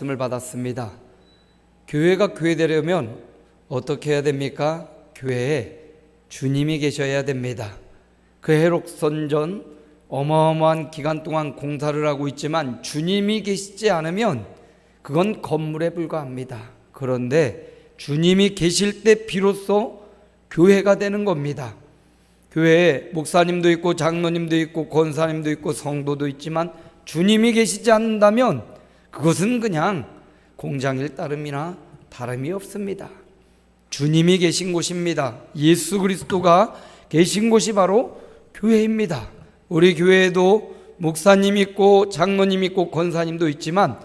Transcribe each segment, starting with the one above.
말씀을 받았습니다. 교회가 교회되려면 어떻게 해야 됩니까? 교회에 주님이 계셔야 됩니다. 그 해록선전 어마어마한 기간 동안 공사를 하고 있지만 주님이 계시지 않으면 그건 건물에 불과합니다. 그런데 주님이 계실 때 비로소 교회가 되는 겁니다. 교회에 목사님도 있고 장로님도 있고 권사님도 있고 성도도 있지만 주님이 계시지 않는다면 그것은 그냥 공장일 따름이나 다름이 없습니다. 주님이 계신 곳입니다. 예수 그리스도가 계신 곳이 바로 교회입니다. 우리 교회에도 목사님 있고 장로님 있고 권사님도 있지만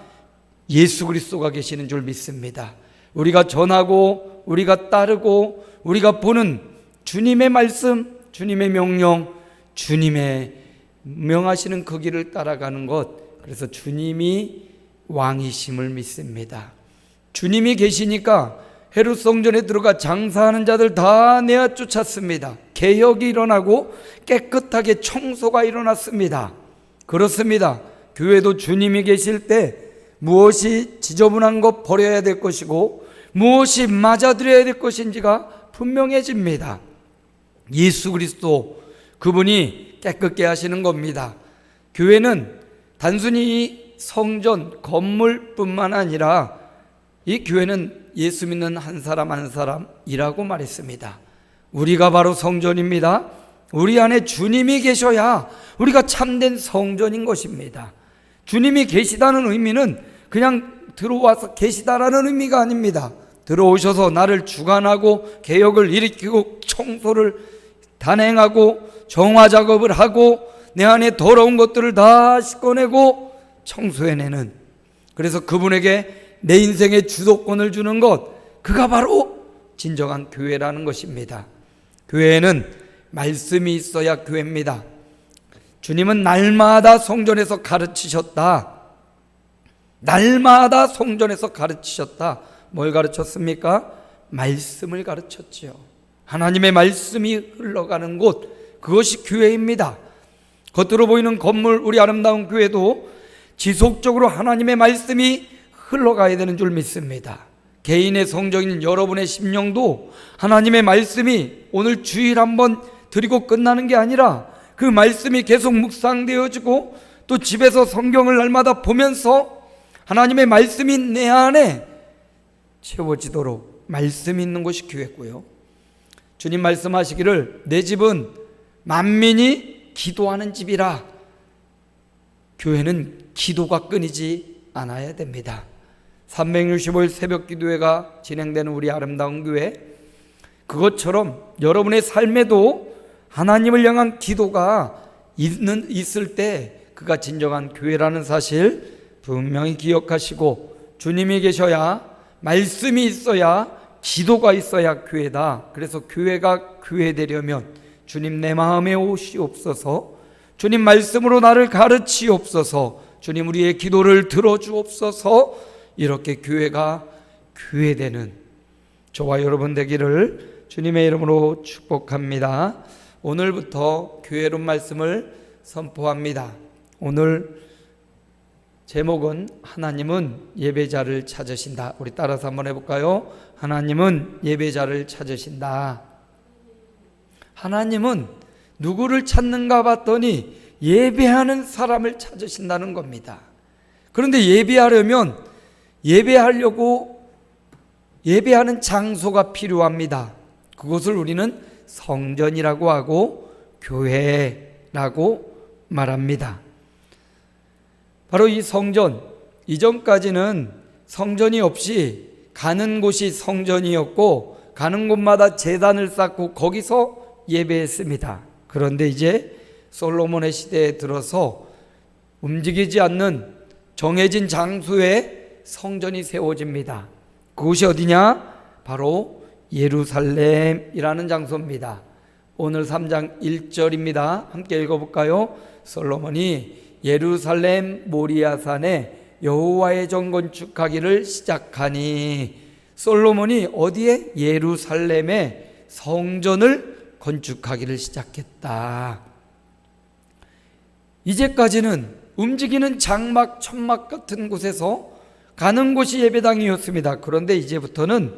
예수 그리스도가 계시는 줄 믿습니다. 우리가 전하고 우리가 따르고 우리가 보는 주님의 말씀, 주님의 명령, 주님의 명하시는 그 길을 따라가는 것, 그래서 주님이 왕이심을 믿습니다. 주님이 계시니까 헤롯 성전에 들어가 장사하는 자들 다 내어 쫓았습니다. 개혁이 일어나고 깨끗하게 청소가 일어났습니다. 그렇습니다. 교회도 주님이 계실 때 무엇이 지저분한 것 버려야 될 것이고 무엇이 맞아들여야 될 것인지가 분명해집니다. 예수 그리스도 그분이 깨끗게 하시는 겁니다. 교회는 단순히 이 성전 건물뿐만 아니라 이 교회는 예수 믿는 한 사람 한 사람이라고 말했습니다. 우리가 바로 성전입니다. 우리 안에 주님이 계셔야 우리가 참된 성전인 것입니다. 주님이 계시다는 의미는 그냥 들어와서 계시다라는 의미가 아닙니다. 들어오셔서 나를 주관하고 개혁을 일으키고 청소를 단행하고 정화 작업을 하고 내 안에 더러운 것들을 다 씻어내고 청소해내는, 그래서 그분에게 내 인생의 주도권을 주는 것, 그가 바로 진정한 교회라는 것입니다. 교회에는 말씀이 있어야 교회입니다. 주님은 날마다 성전에서 가르치셨다. 날마다 성전에서 가르치셨다. 뭘 가르쳤습니까? 말씀을 가르쳤지요. 하나님의 말씀이 흘러가는 곳, 그것이 교회입니다. 겉으로 보이는 건물, 우리 아름다운 교회도 지속적으로 하나님의 말씀이 흘러가야 되는 줄 믿습니다. 개인의 성적인 여러분의 심령도 하나님의 말씀이 오늘 주일 한번 드리고 끝나는 게 아니라 그 말씀이 계속 묵상되어지고 또 집에서 성경을 날마다 보면서 하나님의 말씀이 내 안에 채워지도록 말씀이 있는 것이 교회고요. 주님 말씀하시기를 내 집은 만민이 기도하는 집이라. 교회는 기도가 끊이지 않아야 됩니다. 365일 새벽 기도회가 진행되는 우리 아름다운 교회, 그것처럼 여러분의 삶에도 하나님을 향한 기도가 있을 때 그가 진정한 교회라는 사실 분명히 기억하시고, 주님이 계셔야, 말씀이 있어야, 기도가 있어야 교회다. 그래서 교회가 교회되려면 주님 내 마음에 오시옵소서, 주님 말씀으로 나를 가르치옵소서, 주님 우리의 기도를 들어주옵소서, 이렇게 교회가 교회되는 저와 여러분 되기를 주님의 이름으로 축복합니다. 오늘부터 교회론 말씀을 선포합니다. 오늘 제목은 하나님은 예배자를 찾으신다. 우리 따라서 한번 해볼까요? 하나님은 예배자를 찾으신다. 하나님은 누구를 찾는가 봤더니 예배하는 사람을 찾으신다는 겁니다. 그런데 예배하려고 예배하는 장소가 필요합니다. 그것을 우리는 성전이라고 하고 교회라고 말합니다. 바로 이 성전, 이전까지는 성전이 없이 가는 곳이 성전이었고 가는 곳마다 제단을 쌓고 거기서 예배했습니다. 그런데 이제 솔로몬의 시대에 들어서 움직이지 않는 정해진 장소에 성전이 세워집니다. 그곳이 어디냐? 바로 예루살렘이라는 장소입니다. 오늘 3장 1절입니다. 함께 읽어볼까요? 솔로몬이 예루살렘 모리아산에 여호와의 전 건축하기를 시작하니, 솔로몬이 어디에? 예루살렘에 성전을 건축하기를 시작했다. 이제까지는 움직이는 장막, 천막 같은 곳에서 가는 곳이 예배당이었습니다. 그런데 이제부터는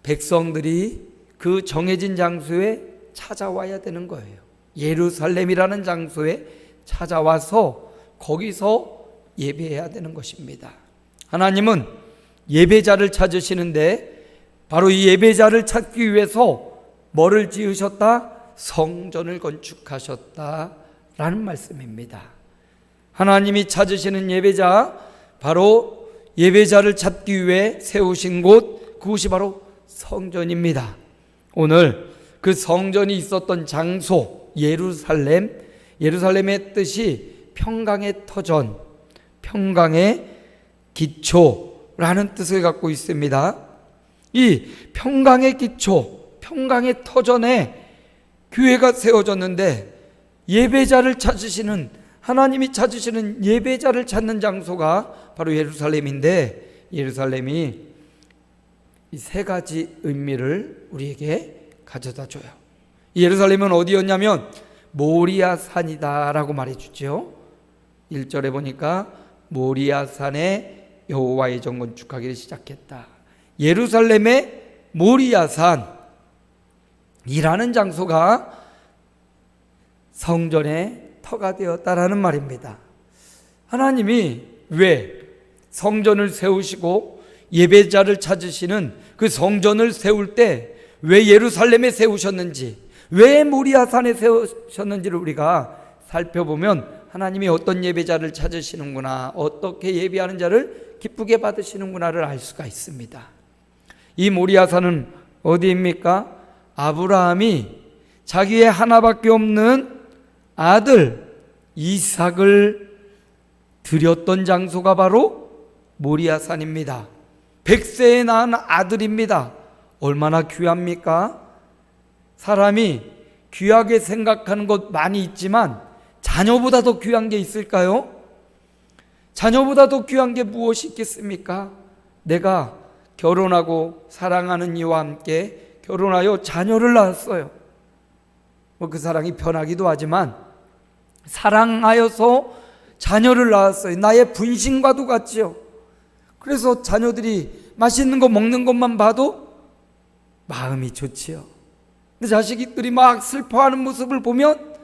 백성들이 그 정해진 장소에 찾아와야 되는 거예요. 예루살렘이라는 장소에 찾아와서 거기서 예배해야 되는 것입니다. 하나님은 예배자를 찾으시는데 바로 이 예배자를 찾기 위해서 뭐를 지으셨다? 성전을 건축하셨다라는 말씀입니다. 하나님이 찾으시는 예배자, 바로 예배자를 찾기 위해 세우신 곳, 그곳이 바로 성전입니다. 오늘 그 성전이 있었던 장소 예루살렘의 뜻이 평강의 터전, 평강의 기초라는 뜻을 갖고 있습니다. 이 평강의 기초, 평강의 터전에 교회가 세워졌는데 예배자를 찾으시는, 하나님이 찾으시는 예배자를 찾는 장소가 바로 예루살렘인데, 예루살렘이 이 세 가지 의미를 우리에게 가져다 줘요. 예루살렘은 어디였냐면 모리아 산이다라고 말해주죠. 1절에 보니까 모리아 산에 여호와의 전 건축하기를 시작했다. 예루살렘의 모리아 산이라는 장소가 성전의 터가 되었다라는 말입니다. 하나님이 왜 성전을 세우시고 예배자를 찾으시는 그 성전을 세울 때 왜 예루살렘에 세우셨는지, 왜 모리아산에 세우셨는지를 우리가 살펴보면 하나님이 어떤 예배자를 찾으시는구나, 어떻게 예배하는 자를 기쁘게 받으시는구나를 알 수가 있습니다. 이 모리아산은 어디입니까? 아브라함이 자기의 하나밖에 없는 아들 이삭을 드렸던 장소가 바로 모리아산입니다. 100세에 낳은 아들입니다. 얼마나 귀합니까? 사람이 귀하게 생각하는 것 많이 있지만 자녀보다 더 귀한 게 있을까요? 자녀보다 더 귀한 게 무엇이 있겠습니까? 내가 결혼하고 사랑하는 이와 함께 결혼하여 자녀를 낳았어요. 그 사랑이 편하기도 하지만 사랑하여서 자녀를 낳았어요. 나의 분신과도 같지요. 그래서 자녀들이 맛있는 거 먹는 것만 봐도 마음이 좋지요. 근데 자식들이 막 슬퍼하는 모습을 보면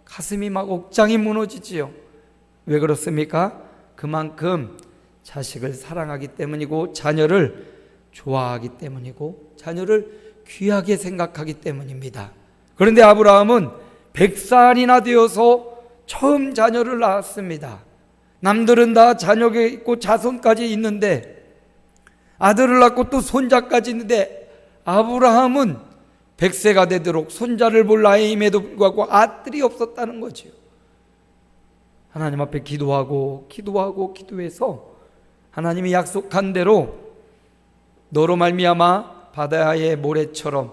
가슴이 막 옥장이 무너지지요. 왜 그렇습니까? 그만큼 자식을 사랑하기 때문이고, 자녀를 좋아하기 때문이고, 자녀를 귀하게 생각하기 때문입니다. 그런데 아브라함은 100살이나 되어서 처음 자녀를 낳았습니다. 남들은 다 자녀가 있고 자손까지 있는데, 아들을 낳고 또 손자까지 있는데, 아브라함은 100세가 되도록 손자를 볼 나이임에도 불구하고 아들이 없었다는 거죠. 하나님 앞에 기도해서 하나님이 약속한 대로 너로 말미암아 바다의 모래처럼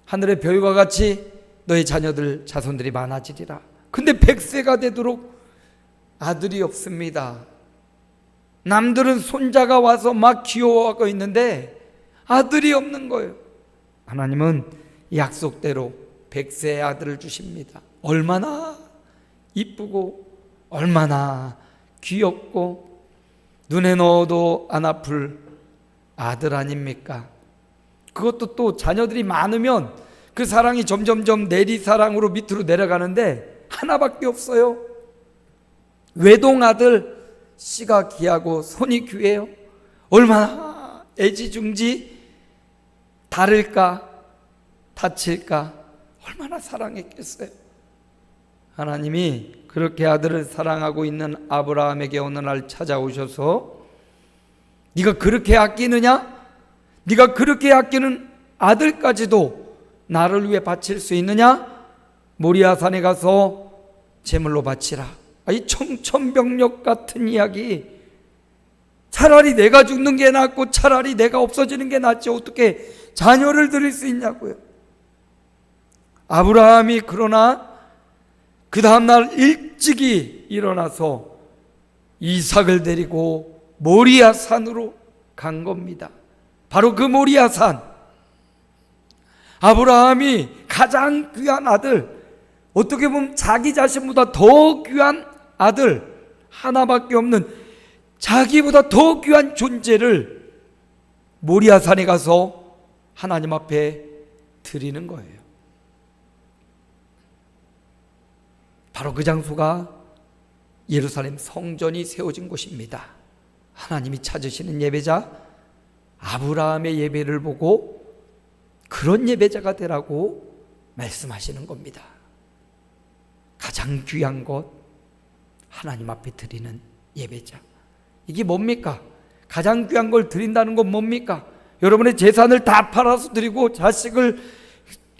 하늘의 별과 같이 너의 자녀들 자손들이 많아지리라. 근데 100세가 되도록 아들이 없습니다. 남들은 손자가 와서 막 귀여워하고 있는데 아들이 없는 거예요. 하나님은 약속대로 100세의 아들을 주십니다. 얼마나 이쁘고 얼마나 귀엽고 눈에 넣어도 안 아플 아들 아닙니까? 그것도 또 자녀들이 많으면 그 사랑이 점점점 내리사랑으로 밑으로 내려가는데 하나밖에 없어요. 외동아들, 씨가 귀하고 손이 귀해요. 얼마나 애지중지 다를까, 다칠까, 얼마나 사랑했겠어요. 하나님이 그렇게 아들을 사랑하고 있는 아브라함에게 어느 날 찾아오셔서 네가 그렇게 아끼느냐? 네가 그렇게 아끼는 아들까지도 나를 위해 바칠 수 있느냐? 모리아산에 가서 제물로 바치라. 이 청천벽력 같은 이야기, 차라리 내가 죽는 게 낫고 차라리 내가 없어지는 게 낫지 어떻게 자녀를 드릴 수 있냐고요. 아브라함이 그러나 그 다음날 일찍이 일어나서 이삭을 데리고 모리아산으로 간 겁니다. 바로 그 모리아산, 아브라함이 가장 귀한 아들, 어떻게 보면 자기 자신보다 더 귀한 아들, 하나밖에 없는 자기보다 더 귀한 존재를 모리아산에 가서 하나님 앞에 드리는 거예요. 바로 그 장소가 예루살렘 성전이 세워진 곳입니다. 하나님이 찾으시는 예배자 아브라함의 예배를 보고 그런 예배자가 되라고 말씀하시는 겁니다. 가장 귀한 것, 하나님 앞에 드리는 예배자. 이게 뭡니까? 가장 귀한 걸 드린다는 건 뭡니까? 여러분의 재산을 다 팔아서 드리고 자식을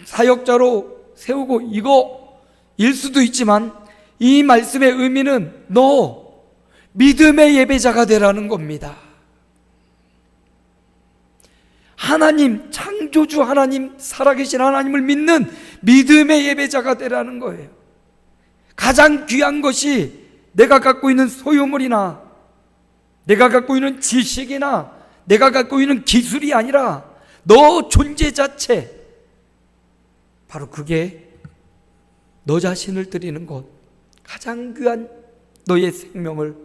사역자로 세우고 이거일 수도 있지만, 이 말씀의 의미는 너 믿음의 예배자가 되라는 겁니다. 하나님, 창조주 하나님, 살아계신 하나님을 믿는 믿음의 예배자가 되라는 거예요. 가장 귀한 것이 내가 갖고 있는 소유물이나 내가 갖고 있는 지식이나 내가 갖고 있는 기술이 아니라 너 존재 자체, 바로 그게 너 자신을 드리는 것, 가장 귀한 너의 생명을,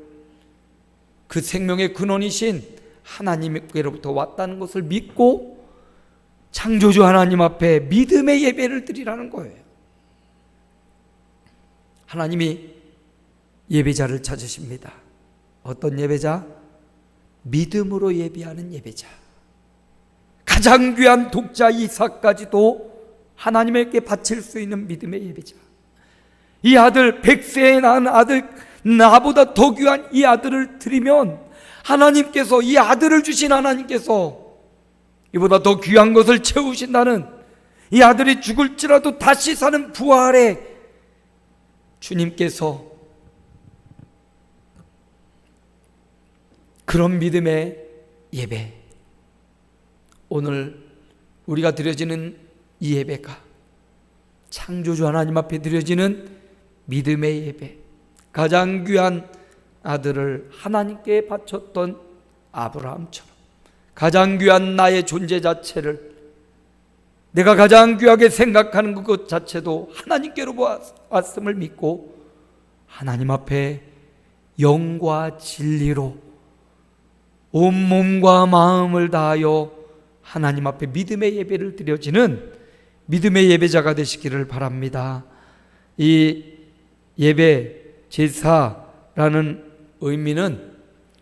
그 생명의 근원이신 하나님께로부터 왔다는 것을 믿고 창조주 하나님 앞에 믿음의 예배를 드리라는 거예요. 하나님이 예배자를 찾으십니다. 어떤 예배자? 믿음으로 예배하는 예배자. 가장 귀한 독자 이삭까지도 하나님께 바칠 수 있는 믿음의 예배자. 이 아들, 100세에 낳은 아들, 나보다 더 귀한 이 아들을 드리면 하나님께서, 이 아들을 주신 하나님께서 이보다 더 귀한 것을 채우신다는, 이 아들이 죽을지라도 다시 사는 부활의 주님께서 그런 믿음의 예배, 오늘 우리가 드려지는 이 예배가 창조주 하나님 앞에 드려지는 믿음의 예배, 가장 귀한 아들을 하나님께 바쳤던 아브라함처럼 가장 귀한 나의 존재 자체를, 내가 가장 귀하게 생각하는 그것 자체도 하나님께로 왔음을 믿고 하나님 앞에 영과 진리로 온 몸과 마음을 다하여 하나님 앞에 믿음의 예배를 드려지는 믿음의 예배자가 되시기를 바랍니다. 이 예배, 제사라는 의미는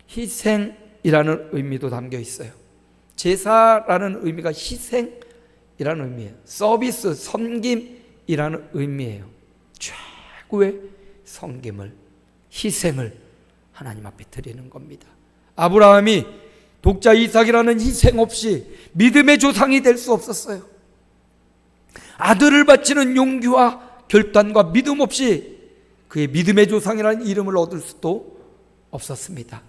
희생이라는 의미도 담겨 있어요. 제사라는 의미가 희생이라는 의미예요. 서비스, 섬김이라는 의미예요. 최고의 섬김을, 희생을 하나님 앞에 드리는 겁니다. 아브라함이 독자 이삭이라는 희생 없이 믿음의 조상이 될 수 없었어요. 아들을 바치는 용기와 결단과 믿음 없이 그의 믿음의 조상이라는 이름을 얻을 수도 없었습니다.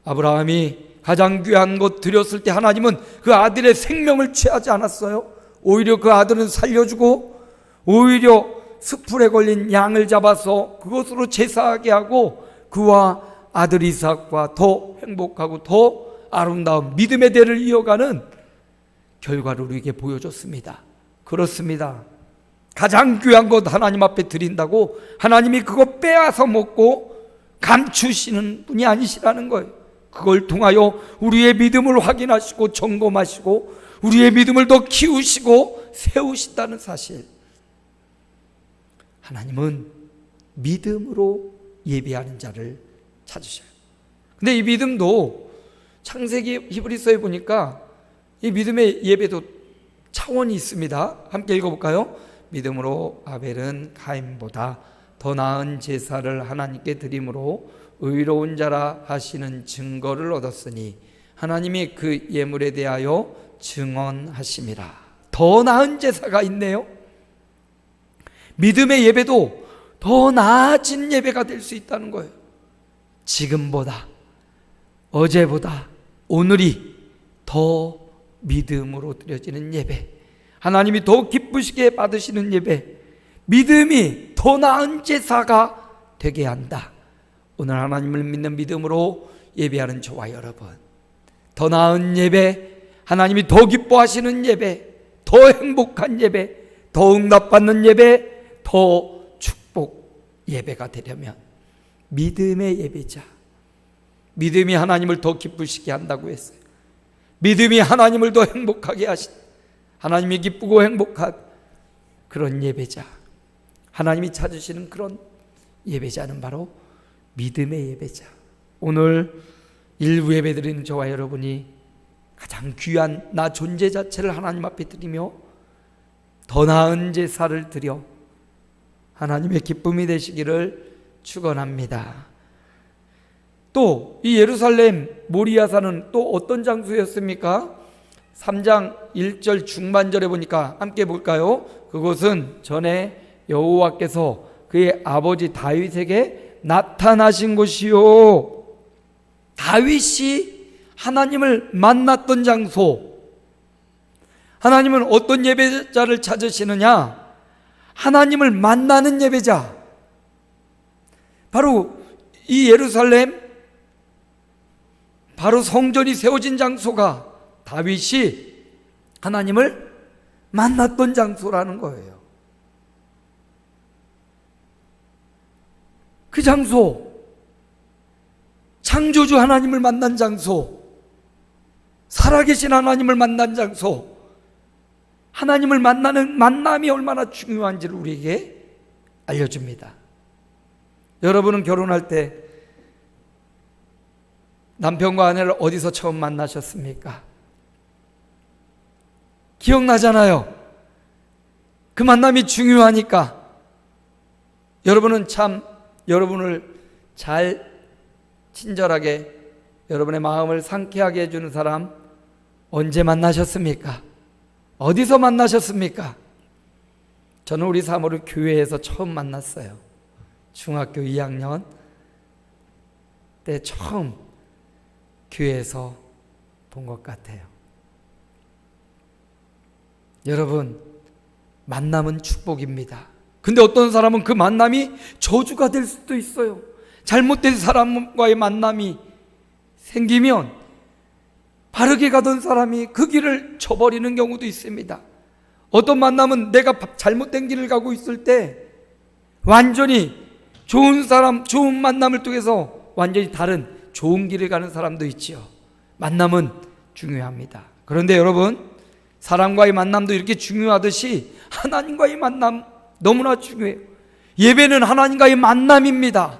아브라함이 가장 귀한 것 드렸을 때 하나님은 그 아들의 생명을 취하지 않았어요. 오히려 그 아들은 살려주고, 오히려 숯불에 걸린 양을 잡아서 그것으로 제사하게 하고 그와 아들 이삭과 더 행복하고 더 아름다운 믿음의 대를 이어가는 결과를 우리에게 보여줬습니다. 그렇습니다. 가장 귀한 것 하나님 앞에 드린다고 하나님이 그거 빼앗아 먹고 감추시는 분이 아니시라는 거예요. 그걸 통하여 우리의 믿음을 확인하시고 점검하시고 우리의 믿음을 더 키우시고 세우신다는 사실. 하나님은 믿음으로 예배하는 자를 찾으셔요. 근데 이 믿음도 창세기 히브리서에 보니까 이 믿음의 예배도 차원이 있습니다. 함께 읽어볼까요? 믿음으로 아벨은 가인보다 더 나은 제사를 하나님께 드림으로 의로운 자라 하시는 증거를 얻었으니 하나님이 그 예물에 대하여 증언하심이라. 더 나은 제사가 있네요. 믿음의 예배도 더 나아진 예배가 될 수 있다는 거예요. 지금보다, 어제보다 오늘이 더 믿음으로 드려지는 예배, 하나님이 더 기쁘시게 받으시는 예배, 믿음이 더 나은 제사가 되게 한다. 오늘 하나님을 믿는 믿음으로 예배하는 저와 여러분, 더 나은 예배, 하나님이 더 기뻐하시는 예배, 더 행복한 예배, 더 응답받는 예배, 더 축복 예배가 되려면 믿음의 예배자, 믿음이 하나님을 더 기쁘시게 한다고 했어요. 믿음이 하나님을 더 행복하게 하신, 하나님이 기쁘고 행복한 그런 예배자, 하나님이 찾으시는 그런 예배자는 바로 믿음의 예배자. 오늘 일부 예배드리는 저와 여러분이 가장 귀한 나 존재 자체를 하나님 앞에 드리며 더 나은 제사를 드려 하나님의 기쁨이 되시기를 축원합니다. 또 이 예루살렘 모리아산은 또 어떤 장소였습니까? 3장 1절 중반절에 보니까 함께 볼까요? 그곳은 전에 여호와께서 그의 아버지 다윗에게 나타나신 곳이요, 다윗이 하나님을 만났던 장소. 하나님은 어떤 예배자를 찾으시느냐? 하나님을 만나는 예배자. 바로 이 예루살렘, 바로 성전이 세워진 장소가 다윗이 하나님을 만났던 장소라는 거예요. 그 장소, 창조주 하나님을 만난 장소, 살아계신 하나님을 만난 장소, 하나님을 만나는 만남이 얼마나 중요한지를 우리에게 알려줍니다. 여러분은 결혼할 때 남편과 아내를 어디서 처음 만나셨습니까? 기억나잖아요. 그 만남이 중요하니까. 여러분은 참 여러분을 잘 친절하게 여러분의 마음을 상쾌하게 해주는 사람 언제 만나셨습니까? 어디서 만나셨습니까? 저는 우리 사모를 교회에서 처음 만났어요. 중학교 2학년 때 처음 교회에서 본 것 같아요. 여러분, 만남은 축복입니다. 근데 어떤 사람은 그 만남이 저주가 될 수도 있어요. 잘못된 사람과의 만남이 생기면 바르게 가던 사람이 그 길을 저버리는 경우도 있습니다. 어떤 만남은 내가 잘못된 길을 가고 있을 때 완전히 좋은 사람, 좋은 만남을 통해서 완전히 다른 좋은 길을 가는 사람도 있지요. 만남은 중요합니다. 그런데 여러분, 사람과의 만남도 이렇게 중요하듯이 하나님과의 만남 너무나 중요해요. 예배는 하나님과의 만남입니다.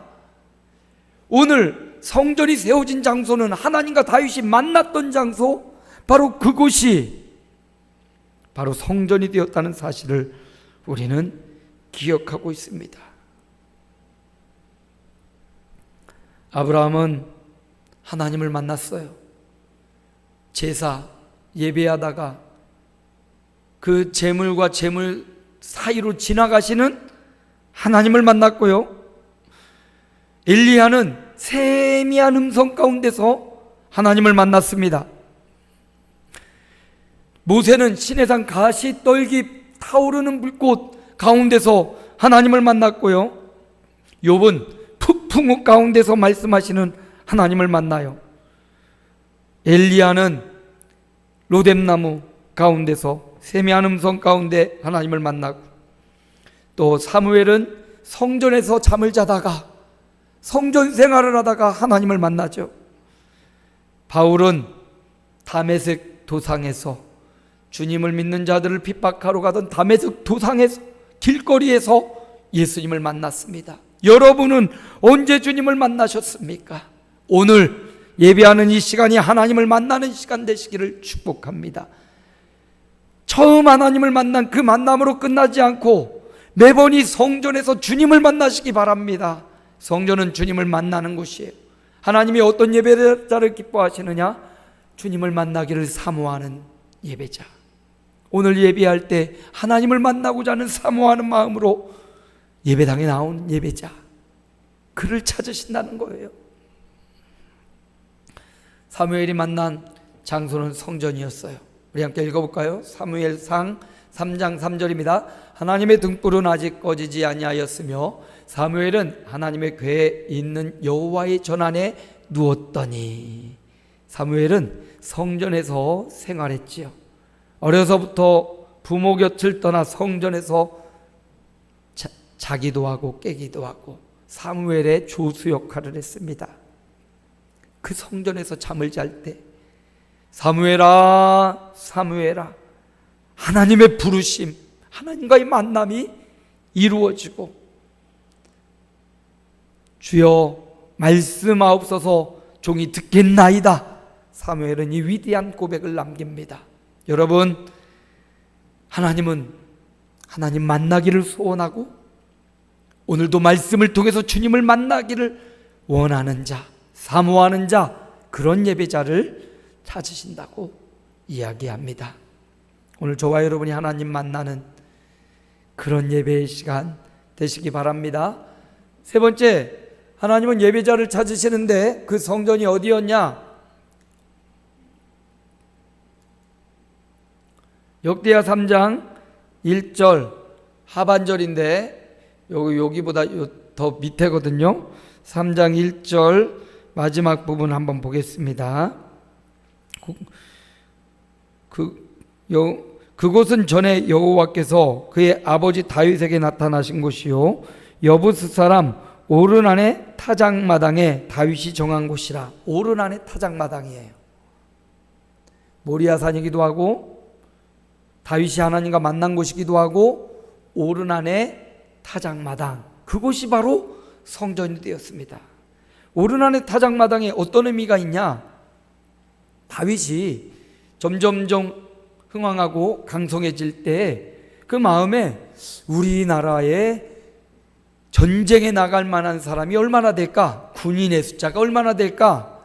오늘 성전이 세워진 장소는 하나님과 다윗이 만났던 장소, 바로 그곳이 바로 성전이 되었다는 사실을 우리는 기억하고 있습니다. 아브라함은 하나님을 만났어요. 제사 예배하다가 그 제물과 제물 사이로 지나가시는 하나님을 만났고요. 엘리야는 세미한 음성 가운데서 하나님을 만났습니다. 모세는 시내산 가시 떨기 타오르는 불꽃 가운데서 하나님을 만났고요. 욥은 폭풍우 가운데서 말씀하시는 하나님을 만나요. 엘리야는 로뎀나무 가운데서 세미한 음성 가운데 하나님을 만나고, 또 사무엘은 성전에서 잠을 자다가 성전 생활을 하다가 하나님을 만나죠. 바울은 다메섹 도상에서 주님을 믿는 자들을 핍박하러 가던 다메섹 도상에서 길거리에서 예수님을 만났습니다. 여러분은 언제 주님을 만나셨습니까? 오늘 예배하는 이 시간이 하나님을 만나는 시간 되시기를 축복합니다. 처음 하나님을 만난 그 만남으로 끝나지 않고 매번 이 성전에서 주님을 만나시기 바랍니다. 성전은 주님을 만나는 곳이에요. 하나님이 어떤 예배자를 기뻐하시느냐? 주님을 만나기를 사모하는 예배자. 오늘 예배할 때 하나님을 만나고자 하는 사모하는 마음으로 예배당에 나온 예배자, 그를 찾으신다는 거예요. 사무엘이 만난 장소는 성전이었어요. 우리 함께 읽어볼까요? 사무엘상 3장 3절입니다. 하나님의 등불은 아직 꺼지지 아니하였으며 사무엘은 하나님의 궤에 있는 여호와의 전안에 누웠더니. 사무엘은 성전에서 생활했지요. 어려서부터 부모 곁을 떠나 성전에서 자기도 하고 깨기도 하고 사무엘의 조수 역할을 했습니다. 그 성전에서 잠을 잘 때 사무엘아 사무엘아, 하나님의 부르심, 하나님과의 만남이 이루어지고 주여 말씀하옵소서 종이 듣겠나이다. 사무엘은 이 위대한 고백을 남깁니다. 여러분, 하나님은 하나님 만나기를 소원하고 오늘도 말씀을 통해서 주님을 만나기를 원하는 자, 사모하는 자, 그런 예배자를 찾으신다고 이야기합니다. 오늘 저와 여러분이 하나님 만나는 그런 예배의 시간 되시기 바랍니다. 세 번째, 하나님은 예배자를 찾으시는데 그 성전이 어디였냐? 역대하 3장 1절 하반절인데 여기보다 더 밑에거든요. 3장 1절 마지막 부분 한번 보겠습니다. 그곳은 전에 여호와께서 그의 아버지 다윗에게 나타나신 곳이요 여부스 사람 오르난의 타작마당에 다윗이 정한 곳이라. 오르난의 타작마당이에요. 모리아산이기도 하고 다윗이 하나님과 만난 곳이기도 하고 오르난의 타작마당, 그곳이 바로 성전이 되었습니다. 오르난의 타작마당에 어떤 의미가 있냐? 다윗이 점점점 흥왕하고 강성해질 때 그 마음에 우리나라에 전쟁에 나갈 만한 사람이 얼마나 될까? 군인의 숫자가 얼마나 될까?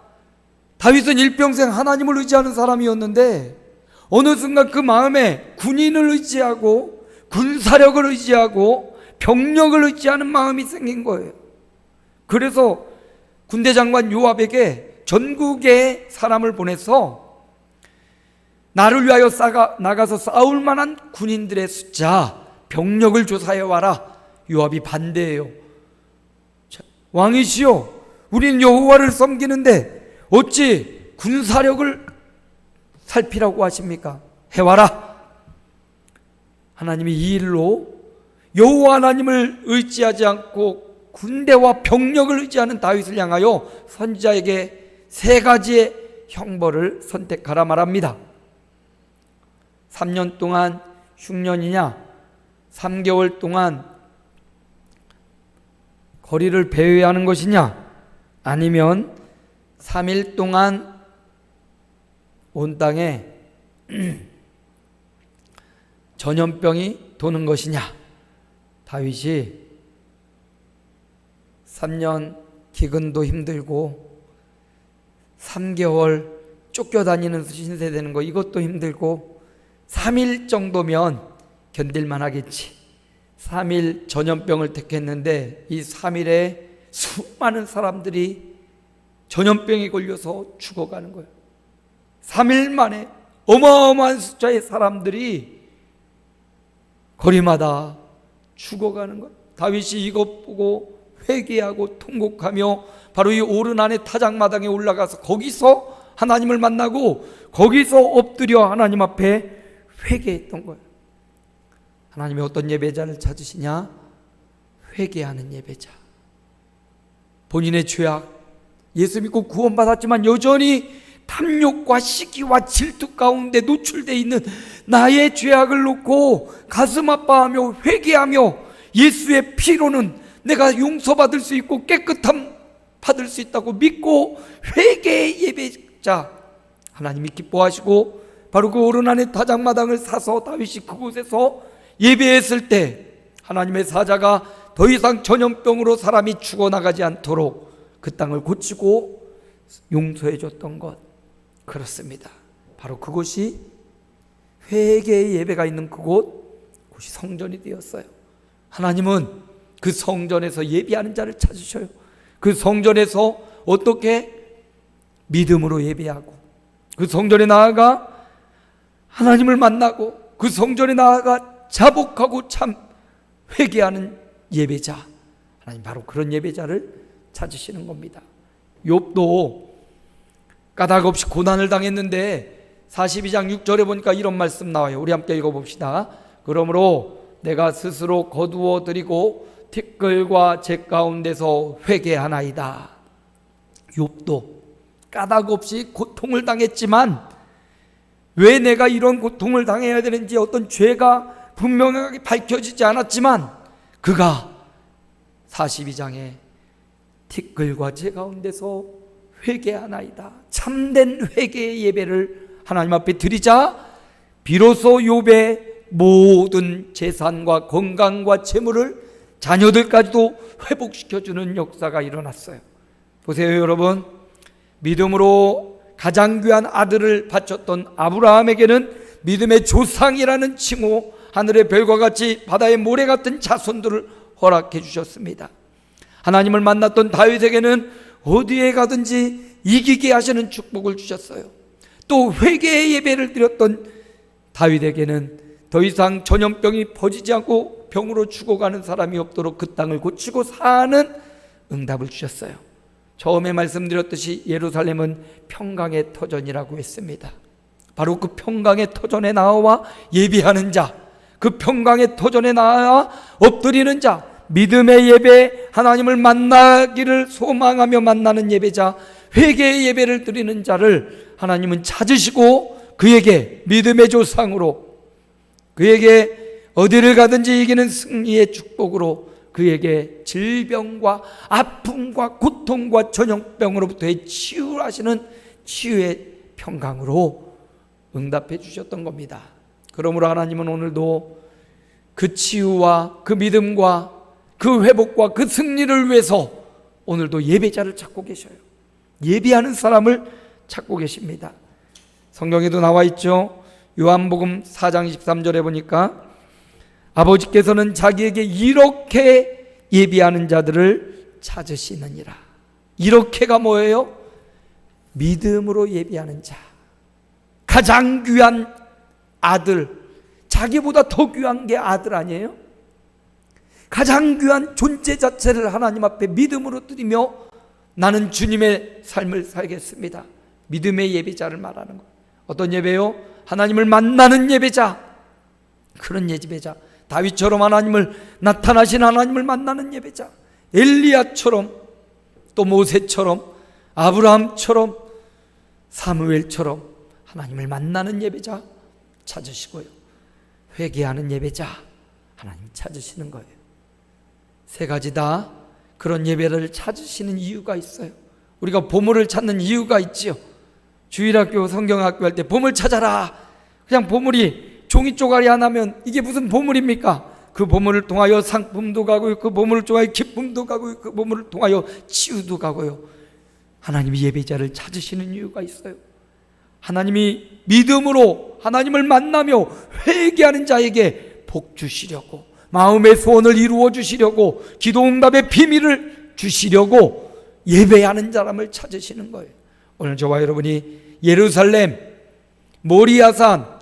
다윗은 일평생 하나님을 의지하는 사람이었는데 어느 순간 그 마음에 군인을 의지하고 군사력을 의지하고 병력을 의지하는 마음이 생긴 거예요. 그래서 군대 장관 요압에게 전국에 사람을 보내서 나를 위하여 나가서 싸울 만한 군인들의 숫자, 병력을 조사해 와라. 요압이 반대해요. 왕이시여, 우린 여호와를 섬기는데 어찌 군사력을 살피라고 하십니까? 해와라. 하나님이 이 일로 여호와 하나님을 의지하지 않고 군대와 병력을 의지하는 다윗을 향하여 선지자에게 세 가지의 형벌을 선택하라 말합니다. 3년 동안 흉년이냐, 3개월 동안 거리를 배회하는 것이냐, 아니면 3일 동안 온 땅에 전염병이 도는 것이냐. 다윗이 3년 기근도 힘들고 3개월 쫓겨다니는 신세 되는 거, 이것도 힘들고 3일 정도면 견딜만 하겠지. 3일 전염병을 택했는데 이 3일에 수많은 사람들이 전염병에 걸려서 죽어가는 거예요. 3일 만에 어마어마한 숫자의 사람들이 거리마다 죽어가는 거예요. 다윗이 이것 보고 회개하고 통곡하며 바로 이 오르난의 타작마당에 올라가서 거기서 하나님을 만나고 거기서 엎드려 하나님 앞에 회개했던 거예요. 하나님이 어떤 예배자를 찾으시냐? 회개하는 예배자. 본인의 죄악, 예수 믿고 구원받았지만 여전히 탐욕과 시기와 질투 가운데 노출되어 있는 나의 죄악을 놓고 가슴 아파하며 회개하며 예수의 피로는 내가 용서받을 수 있고 깨끗함 받을 수 있다고 믿고 회개의 예배자, 하나님이 기뻐하시고 바로 그 오르난의 타작마당을 사서 다윗이 그곳에서 예배했을 때 하나님의 사자가 더 이상 전염병으로 사람이 죽어나가지 않도록 그 땅을 고치고 용서해 줬던 것, 그렇습니다. 바로 그곳이 회개의 예배가 있는 그곳이 성전이 되었어요. 하나님은 그 성전에서 예배하는 자를 찾으셔요. 그 성전에서 어떻게 믿음으로 예배하고 그 성전에 나아가 하나님을 만나고 그 성전에 나아가 자복하고 참 회개하는 예배자, 하나님 바로 그런 예배자를 찾으시는 겁니다. 욥도 까닭 없이 고난을 당했는데 42장 6절에 보니까 이런 말씀 나와요. 우리 함께 읽어봅시다. 그러므로 내가 스스로 거두어 드리고 티끌과 재 가운데서 회개하나이다. 욥도 까닭 없이 고통을 당했지만 왜 내가 이런 고통을 당해야 되는지 어떤 죄가 분명하게 밝혀지지 않았지만 그가 42장에 티끌과 재 가운데서 회개하나이다, 참된 회개의 예배를 하나님 앞에 드리자 비로소 욥의 모든 재산과 건강과 재물을 자녀들까지도 회복시켜주는 역사가 일어났어요. 보세요 여러분, 믿음으로 가장 귀한 아들을 바쳤던 아브라함에게는 믿음의 조상이라는 칭호, 하늘의 별과 같이 바다의 모래 같은 자손들을 허락해 주셨습니다. 하나님을 만났던 다윗에게는 어디에 가든지 이기게 하시는 축복을 주셨어요. 또 회개의 예배를 드렸던 다윗에게는 더 이상 전염병이 퍼지지 않고 병으로 죽어가는 사람이 없도록 그 땅을 고치고 사는 응답을 주셨어요. 처음에 말씀드렸듯이 예루살렘은 평강의 터전이라고 했습니다. 바로 그 평강의 터전에 나와 예배하는 자, 그 평강의 터전에 나와 엎드리는 자, 믿음의 예배, 하나님을 만나기를 소망하며 만나는 예배자, 회개의 예배를 드리는 자를 하나님은 찾으시고 그에게 믿음의 조상으로, 그에게 어디를 가든지 이기는 승리의 축복으로, 그에게 질병과 아픔과 고통과 전염병으로부터의 치유하시는 치유의 평강으로 응답해 주셨던 겁니다. 그러므로 하나님은 오늘도 그 치유와 그 믿음과 그 회복과 그 승리를 위해서 오늘도 예배자를 찾고 계셔요. 예배하는 사람을 찾고 계십니다. 성경에도 나와 있죠. 요한복음 4장 23절에 보니까 아버지께서는 자기에게 이렇게 예배하는 자들을 찾으시느니라. 이렇게가 뭐예요? 믿음으로 예배하는 자, 가장 귀한 아들, 자기보다 더 귀한 게 아들 아니에요? 가장 귀한 존재 자체를 하나님 앞에 믿음으로 드리며 나는 주님의 삶을 살겠습니다. 믿음의 예배자를 말하는 거예요. 어떤 예배요? 하나님을 만나는 예배자, 그런 예배자. 다윗처럼 하나님을 나타나신 하나님을 만나는 예배자, 엘리야처럼, 또 모세처럼, 아브라함처럼, 사무엘처럼 하나님을 만나는 예배자 찾으시고요, 회개하는 예배자 하나님 찾으시는 거예요. 세 가지 다 그런 예배를 찾으시는 이유가 있어요. 우리가 보물을 찾는 이유가 있지요. 주일학교, 성경학교 할 때 보물 찾아라, 그냥 보물이 종이 쪼가리 하나면 이게 무슨 보물입니까? 그 보물을 통하여 상품도 가고요, 그 보물을 통하여 기쁨도 가고요, 그 보물을 통하여 치유도 가고요. 하나님이 예배자를 찾으시는 이유가 있어요. 하나님이 믿음으로 하나님을 만나며 회개하는 자에게 복 주시려고, 마음의 소원을 이루어 주시려고, 기도 응답의 비밀을 주시려고 예배하는 사람을 찾으시는 거예요. 오늘 저와 여러분이 예루살렘, 모리아산,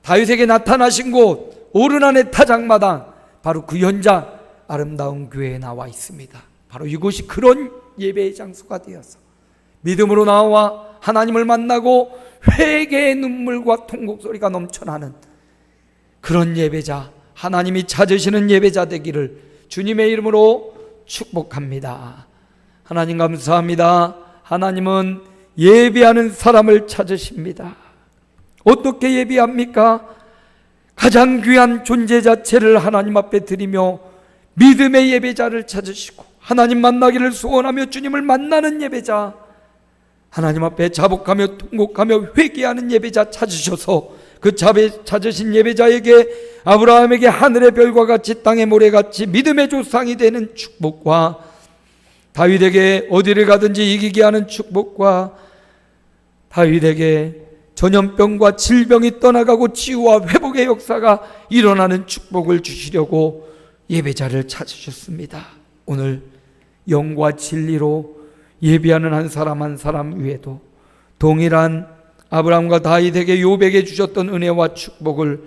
다윗에게 나타나신 곳, 오르난의 타작마당, 바로 그 현장, 아름다운 교회에 나와 있습니다. 바로 이곳이 그런 예배의 장소가 되어서 믿음으로 나와 하나님을 만나고 회개의 눈물과 통곡 소리가 넘쳐나는 그런 예배자, 하나님이 찾으시는 예배자 되기를 주님의 이름으로 축복합니다. 하나님 감사합니다. 하나님은 예배하는 사람을 찾으십니다. 어떻게 예배합니까? 가장 귀한 존재 자체를 하나님 앞에 드리며 믿음의 예배자를 찾으시고, 하나님 만나기를 소원하며 주님을 만나는 예배자, 하나님 앞에 자복하며 통곡하며 회개하는 예배자 찾으셔서 그 찾으신 예배자에게 아브라함에게 하늘의 별과 같이 땅의 모래같이 믿음의 조상이 되는 축복과, 다윗에게 어디를 가든지 이기게 하는 축복과, 다윗에게 전염병과 질병이 떠나가고 치유와 회복의 역사가 일어나는 축복을 주시려고 예배자를 찾으셨습니다. 오늘 영과 진리로 예배하는 한 사람 위에도 동일한 아브라함과 다윗에게 욥에게 주셨던 은혜와 축복을